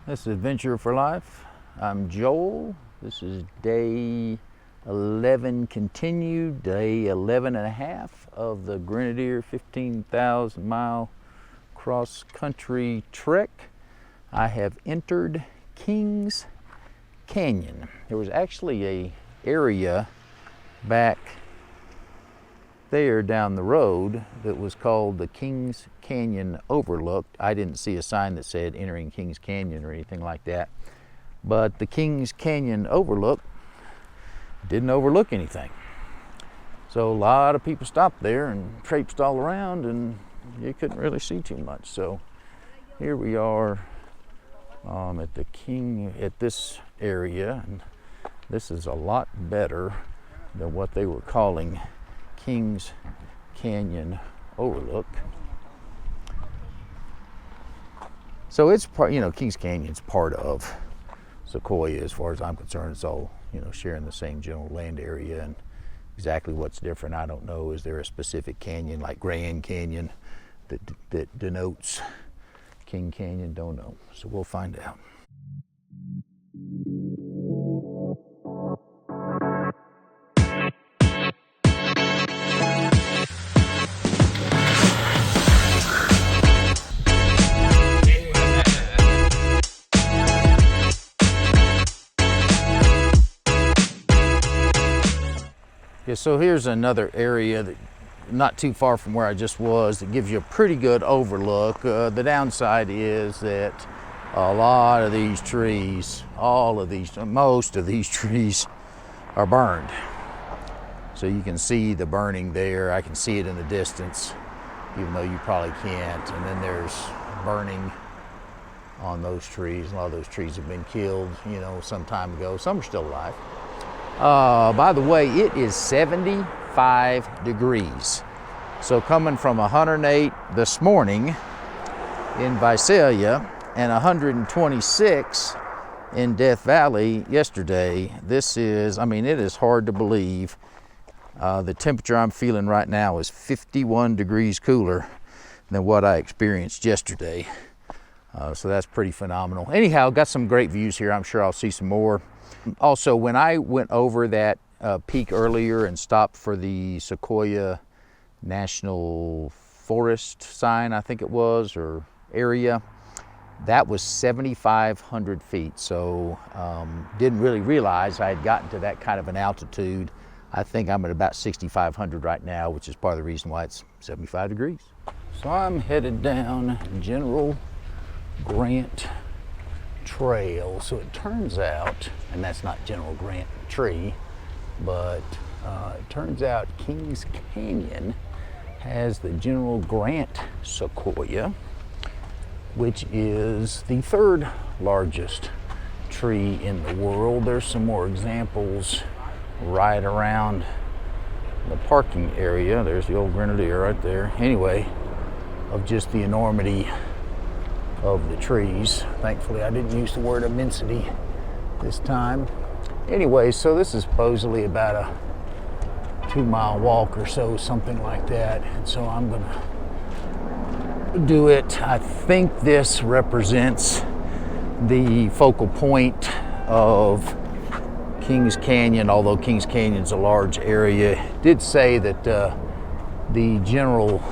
This is Adventure for Life. I'm Joel. This is day 11 continued, day 11 and a half of the Grenadier 15,000 mile cross-country trek. I have entered Kings Canyon. There was actually a area back there down the road that was called the Kings Canyon Overlook. I didn't see a sign that said entering Kings Canyon or anything like that, but the Kings Canyon Overlook didn't overlook anything. So a lot of people stopped there and traipsed all around, and you couldn't really see too much. So here we are at this area, and this is a lot better than what they were calling Kings Canyon Overlook. So it's part, Kings Canyon's part of Sequoia as far as I'm concerned. It's all, sharing the same general land area, and exactly what's different, I don't know. Is there a specific canyon like Grand Canyon that denotes King Canyon? Don't know. So we'll find out. Yeah, so here's another area that not too far from where I just was that gives you a pretty good overlook. The downside is that a lot of these trees, most of these trees are burned. So you can see the burning there. I can see it in the distance, even though you probably can't. And then there's burning on those trees. A lot of those trees have been killed, some time ago. Some are still alive. By the way, it is 75 degrees. So coming from 108 this morning in Visalia and 126 in Death Valley yesterday, it is hard to believe. The temperature I'm feeling right now is 51 degrees cooler than what I experienced yesterday. So that's pretty phenomenal. Anyhow, got some great views here. I'm sure I'll see some more. Also, when I went over that peak earlier and stopped for the Sequoia National Forest sign, I think it was, or area, that was 7,500 feet. So didn't really realize I had gotten to that kind of an altitude. I think I'm at about 6,500 right now, which is part of the reason why it's 75 degrees. So I'm headed down General Grant Trail. So it turns out, and that's not General Grant tree, but it turns out Kings Canyon has the General Grant Sequoia, which is the third largest tree in the world. There's some more examples right around the parking area. There's the old Grenadier right there. Anyway, of just the enormity of the trees. Thankfully, I didn't use the word immensity this time. Anyway, so this is supposedly about a 2-mile walk or so, something like that. And so I'm gonna do it. I think this represents the focal point of Kings Canyon, although Kings Canyon's a large area. It did say that the General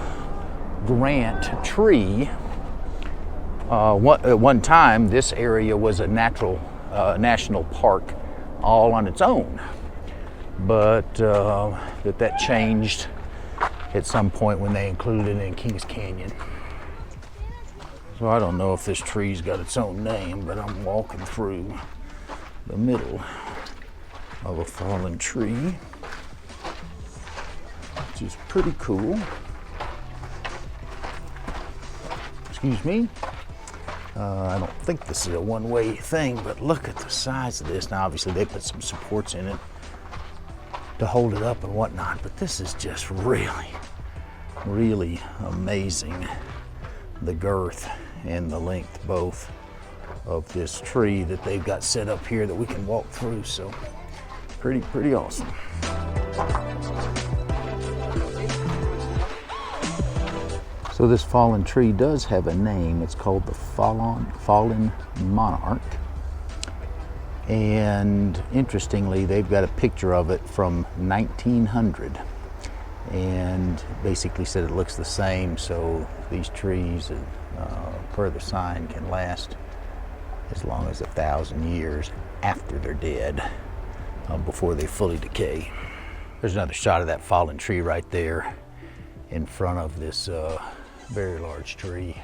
Grant tree, at one time, this area was a national park all on its own, but that changed at some point when they included it in Kings Canyon. So I don't know if this tree's got its own name, but I'm walking through the middle of a fallen tree, which is pretty cool. Excuse me. I don't think this is a one-way thing, but look at the size of this. Now, obviously, they put some supports in it to hold it up and whatnot, but this is just really, really amazing. The girth and the length both of this tree that they've got set up here that we can walk through. So pretty awesome. So this fallen tree does have a name. It's called the fallen monarch. And interestingly, they've got a picture of it from 1900. And basically said it looks the same, so these trees, per the sign, can last as long as 1,000 years after they're dead, before they fully decay. There's another shot of that fallen tree right there in front of this very large tree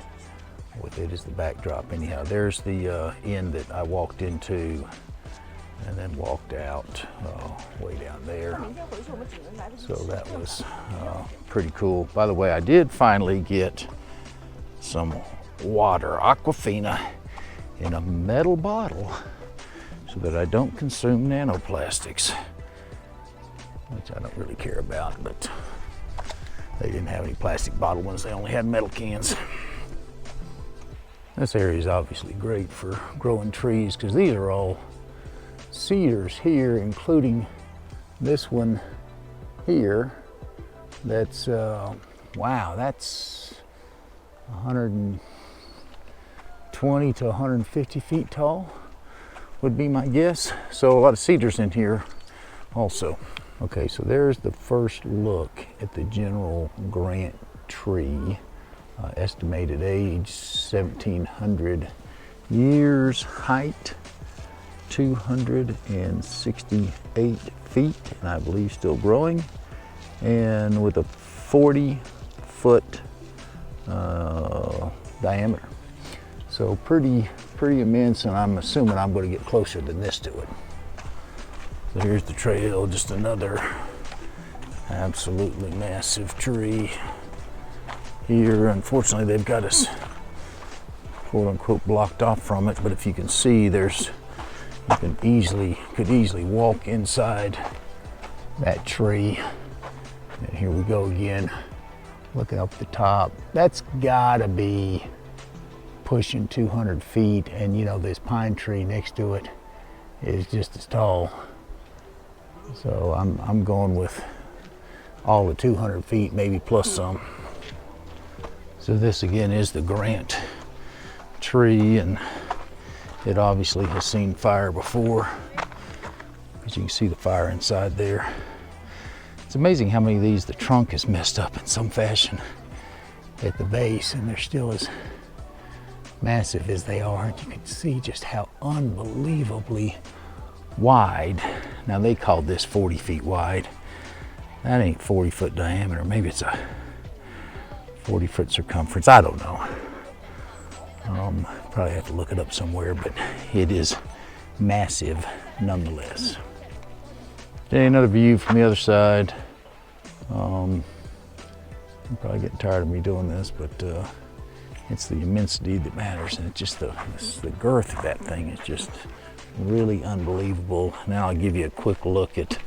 with it as the backdrop. Anyhow, there's the inn that I walked into and then walked out way down there. So that was pretty cool. By the way, I did finally get some water, Aquafina, in a metal bottle so that I don't consume nanoplastics, which I don't really care about, but they didn't have any plastic bottle ones. They only had metal cans. This area is obviously great for growing trees because these are all cedars here, including this one here. That's, wow, that's 120 to 150 feet tall would be my guess. So a lot of cedars in here also. Okay, so there's the first look at the General Grant tree. Estimated age 1,700 years, height 268 feet, and I believe still growing, and with a 40-foot diameter. So pretty immense, and I'm assuming I'm going to get closer than this to it. So here's the trail, just another absolutely massive tree. Here, unfortunately, they've got us quote-unquote blocked off from it, but if you can see, you could easily walk inside that tree. And here we go again, looking up the top. That's gotta be pushing 200 feet, and you know, this pine tree next to it is just as tall. So I'm going with all the 200 feet, maybe plus some. So this again is the Grant tree, and it obviously has seen fire before, as you can see the fire inside there. It's amazing how many of these the trunk is messed up in some fashion at the base, and they're still as massive as they are. And you can see just how unbelievably wide. Now they called this 40 feet wide. That ain't 40-foot diameter. Maybe it's a 40-foot circumference. I don't know. Probably have to look it up somewhere, but it is massive nonetheless. Okay, another view from the other side. I'm probably getting tired of me doing this, but it's the immensity that matters, and it's just the girth of that thing is just really unbelievable. Now I'll give you a quick look at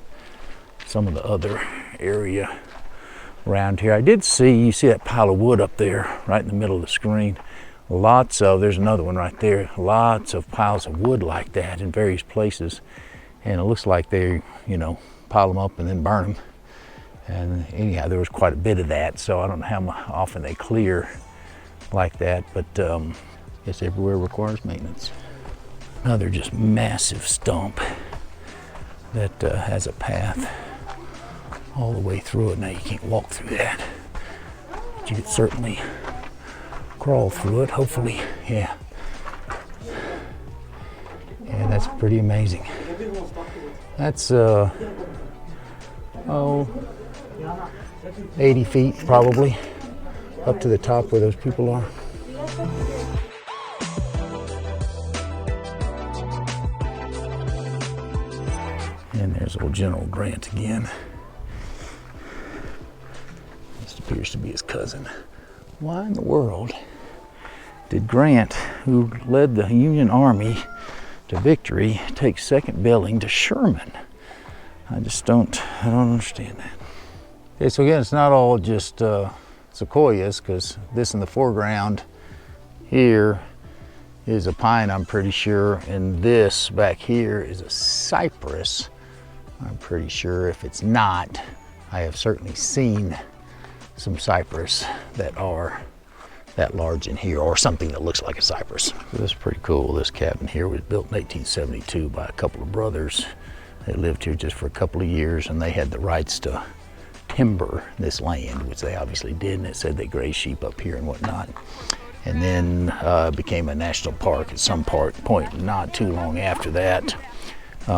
some of the other area around here. I did see, you see that pile of wood up there right in the middle of the screen. There's another one right there. Lots of piles of wood like that in various places. And it looks like they, pile them up and then burn them. And anyhow, there was quite a bit of that. So I don't know how often they clear like that, but I guess everywhere requires maintenance. Another just massive stump that has a path all the way through it. Now you can't walk through that, but you could certainly crawl through it, hopefully. Yeah, that's pretty amazing. That's 80 feet probably up to the top where those people are. And there's old General Grant again. This appears to be his cousin. Why in the world did Grant, who led the Union Army to victory, take second billing to Sherman? I don't understand that. Okay, so again, it's not all just sequoias, because this in the foreground here is a pine, I'm pretty sure, and this back here is a cypress, I'm pretty sure. If it's not, I have certainly seen some cypress that are that large in here, or something that looks like a cypress. This is pretty cool. This cabin here was built in 1872 by a couple of brothers. They lived here just for a couple of years, and they had the rights to timber this land, which they obviously did, and it said they grazed sheep up here and whatnot. And then became a national park at some point not too long after that,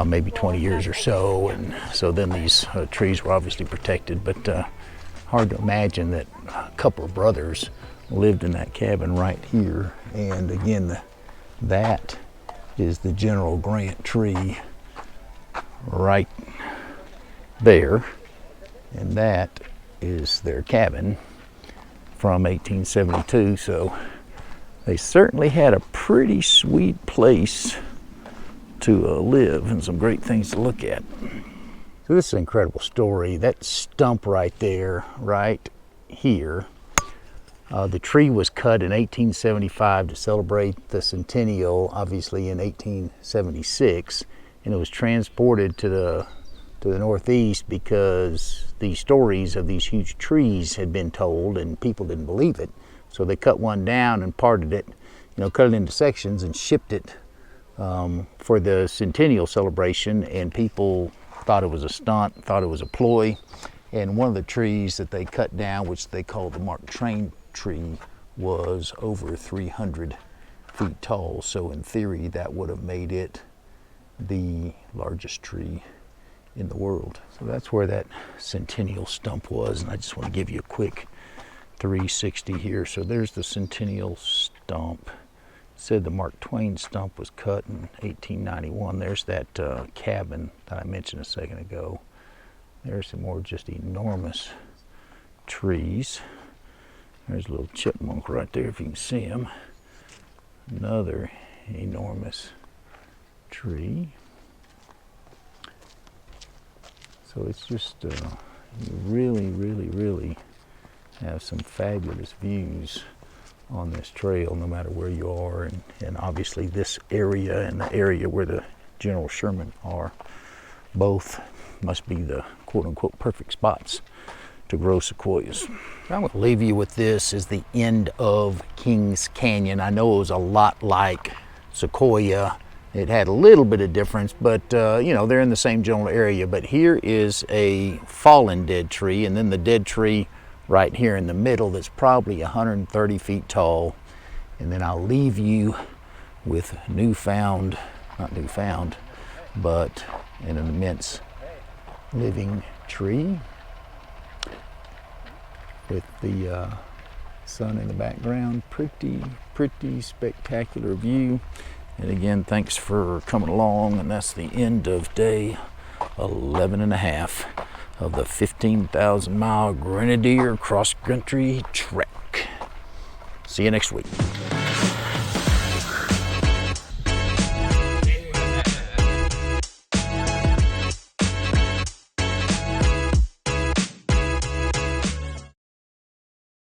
maybe 20 years or so. And so then these trees were obviously protected, but hard to imagine that a couple of brothers lived in that cabin right here. And again, that is the General Grant tree right there, and that is their cabin from 1872. So they certainly had a pretty sweet place to live, and some great things to look at. So this is an incredible story. That stump right there, right here, the tree was cut in 1875 to celebrate the centennial, obviously in 1876, and it was transported to the Northeast because the stories of these huge trees had been told and people didn't believe it. So they cut one down and parted it, cut it into sections and shipped it for the centennial celebration, and people thought it was a stunt, thought it was a ploy. And one of the trees that they cut down, which they called the Mark Twain tree, was over 300 feet tall. So in theory, that would have made it the largest tree in the world. So that's where that centennial stump was, and I just want to give you a quick 360 here. So there's the centennial stump. It said the Mark Twain stump was cut in 1891. There's that cabin that I mentioned a second ago. There's some more just enormous trees. There's a little chipmunk right there, if you can see him. Another enormous tree. So it's just, you really have some fabulous views on this trail, no matter where you are. And obviously this area and the area where the General Sherman are, both must be the quote-unquote perfect spots to grow sequoias. I'm going to leave you with this as the end of Kings Canyon. I know it was a lot like Sequoia. It had a little bit of difference, but they're in the same general area. But here is a fallen dead tree, and then the dead tree right here in the middle that's probably 130 feet tall. And then I'll leave you with not newfound, but an immense living tree with the sun in the background. Pretty spectacular view. And again, thanks for coming along, and that's the end of day 11 and a half of the 15,000 mile Grenadier cross country trek. See you next week.